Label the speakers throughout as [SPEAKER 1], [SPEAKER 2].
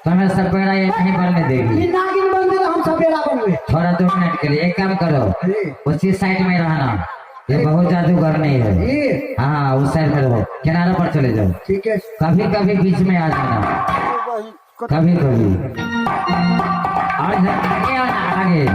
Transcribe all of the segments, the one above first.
[SPEAKER 1] तुम्हें सपेरा ये नहीं बनने देगी।
[SPEAKER 2] हम सपेरा बनवे।
[SPEAKER 1] थोड़ा 2 मिनट के लिए एक काम करो, उसी साइड में रहना। ये बहुत जादूगर नहीं है। हाँ उस साइड में रहो, किनारे पर चले जाओ।
[SPEAKER 2] ठीक है।
[SPEAKER 1] कभी कभी बीच में आ जाना, कभी कभी आगे आना आगे।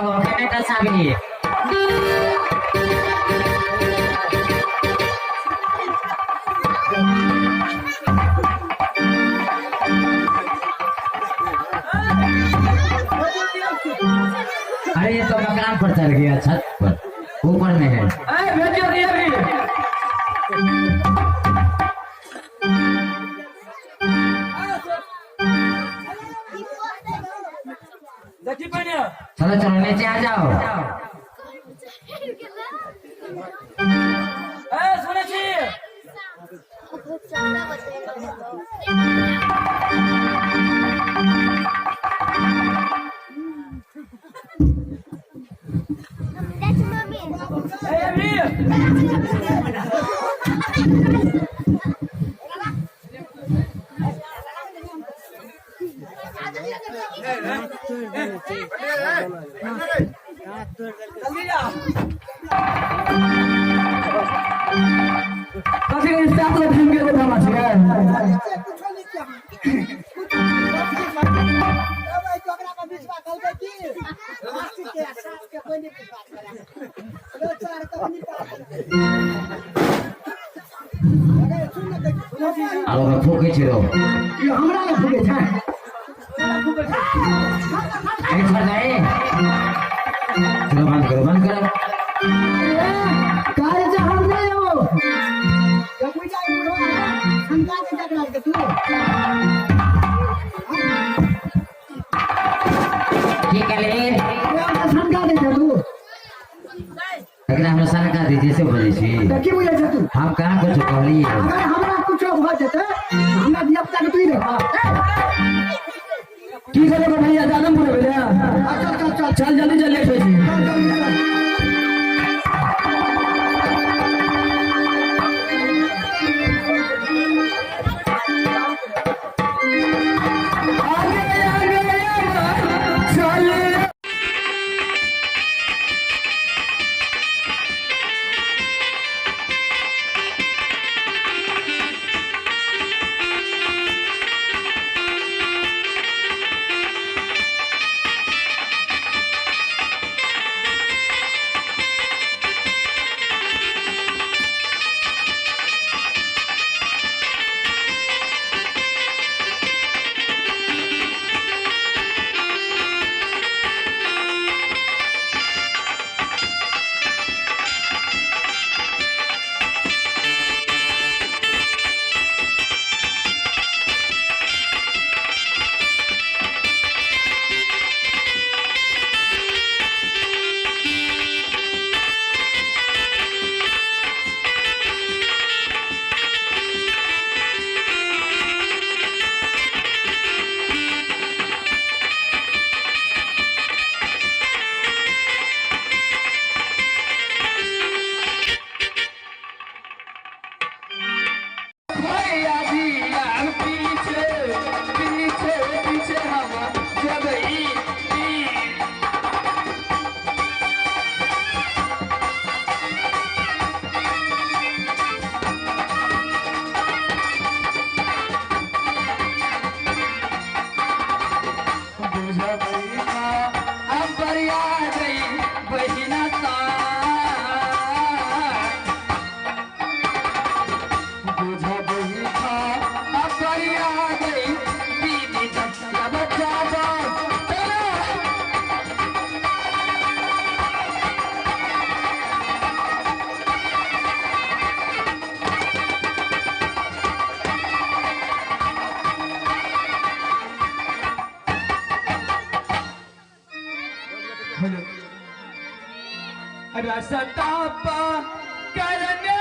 [SPEAKER 1] हो केने का साबी अरे ये तो मकान पर चढ़ गया छत पर ऊपर में है चलो चलो नीचे आ जाओ
[SPEAKER 2] काफी इंस्टाग्राम पे फिल्म के को था माछी
[SPEAKER 1] आलो फूके छिरो
[SPEAKER 2] ये हमरा ने फूके छै
[SPEAKER 1] एक बार जाए चलो बंद करो
[SPEAKER 2] काहे से हम नहीं हो जब कोई जाए शंका के टकरा के तू
[SPEAKER 1] ठीक है ले
[SPEAKER 2] शंका दे तू
[SPEAKER 1] लेकिन हम शंका दीजिए से बोले छी
[SPEAKER 2] देखी बुझे छै तू
[SPEAKER 1] हम कहां कुछ कहली
[SPEAKER 2] अगर हमरा कुछ भ जेते हमरा दिया तक तू ही देखा की करे भैया दादम पूरे भैया चल जल्दी जल्दी लेट हो
[SPEAKER 3] रसताप करने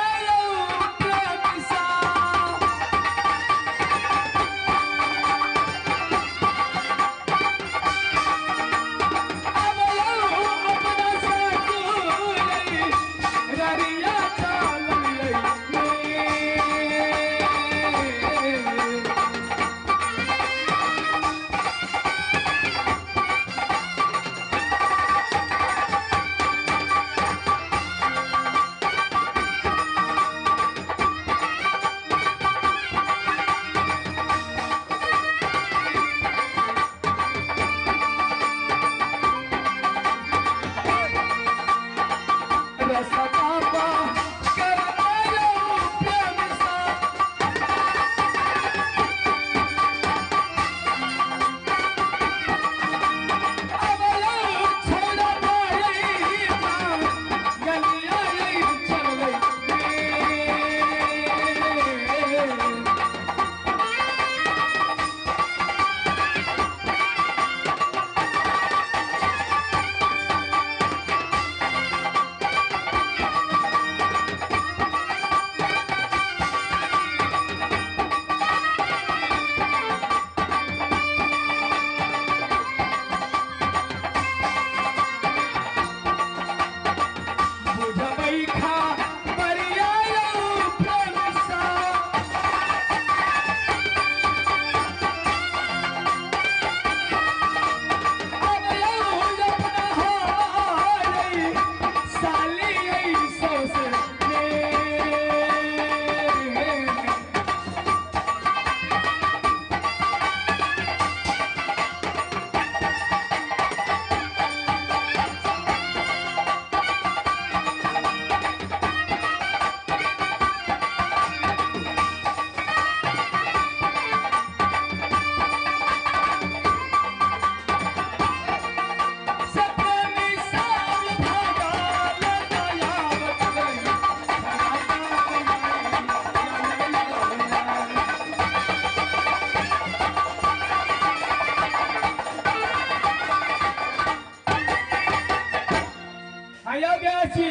[SPEAKER 3] छी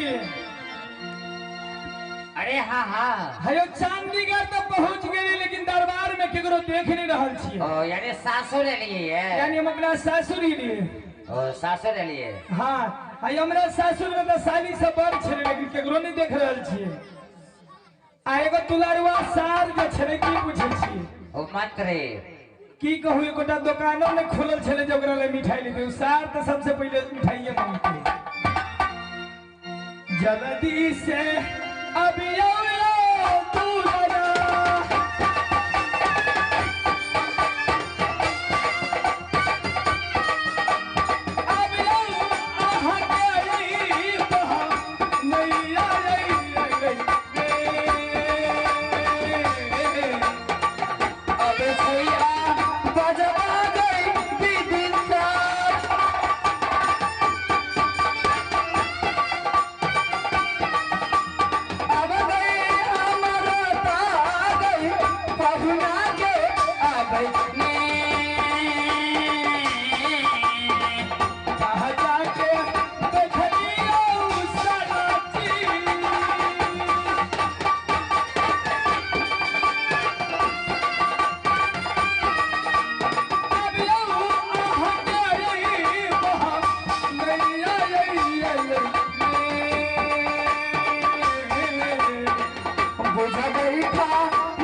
[SPEAKER 1] अरे हाँ हाँ
[SPEAKER 3] हयो चंडीगढ़ तो पहुंच गए लेकिन दरबार में केकरो देख नहीं रहल छी
[SPEAKER 1] ओ यानी सासुर लिए है
[SPEAKER 3] यानी हम अपना सासुरी लिए
[SPEAKER 1] ओ सासुर लिए
[SPEAKER 3] हाँ हयो हमरा सासुर में तो साली से बड़ छे लेकिन केकरो नहीं देख रहल छी आ एगो दुलारुआ सार जे छे की पूछे छी
[SPEAKER 1] ओ मत रे
[SPEAKER 3] की कहू एकोटा दुकानों में खोलल छले जे ओकरा ले मिठाई लेते सार तो सबसे पहले मिठाइए मांगते जल्दी से अभी आओ तू लगा अभी आओ आहा गई बहा नहीं आई अब भैया बजवा गई दीदी साथ अब गई हमारा आ गई पहुना के आ गई कहा जाके देखलियो सराची बुझा गई था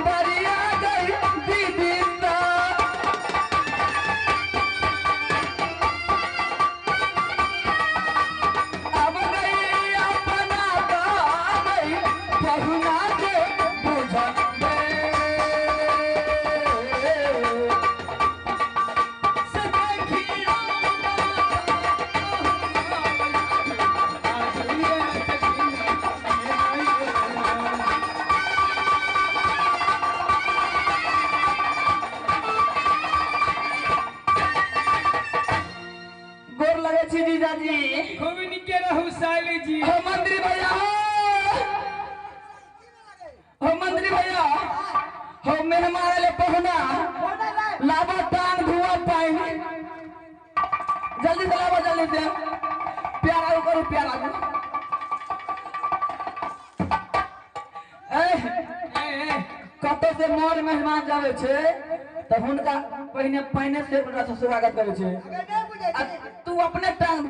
[SPEAKER 3] बरिया गई दीदी सा अब गई अपना गई पहुना के बुझा गोर लगे छी जीजाजी खूब निके रहू साली जी हो मंत्री भैया हो मंत्री भैया हो मेहमान ले पहुना लावा टांग धुआ पाई जल्दी से लावा जल्दी से प्यारा करू प्यारा कत से मोर मेहमान जावे छे तो हुनका पहिने से स्वागत करे छे
[SPEAKER 2] अगर नहीं बुझे
[SPEAKER 3] तू अपने टांग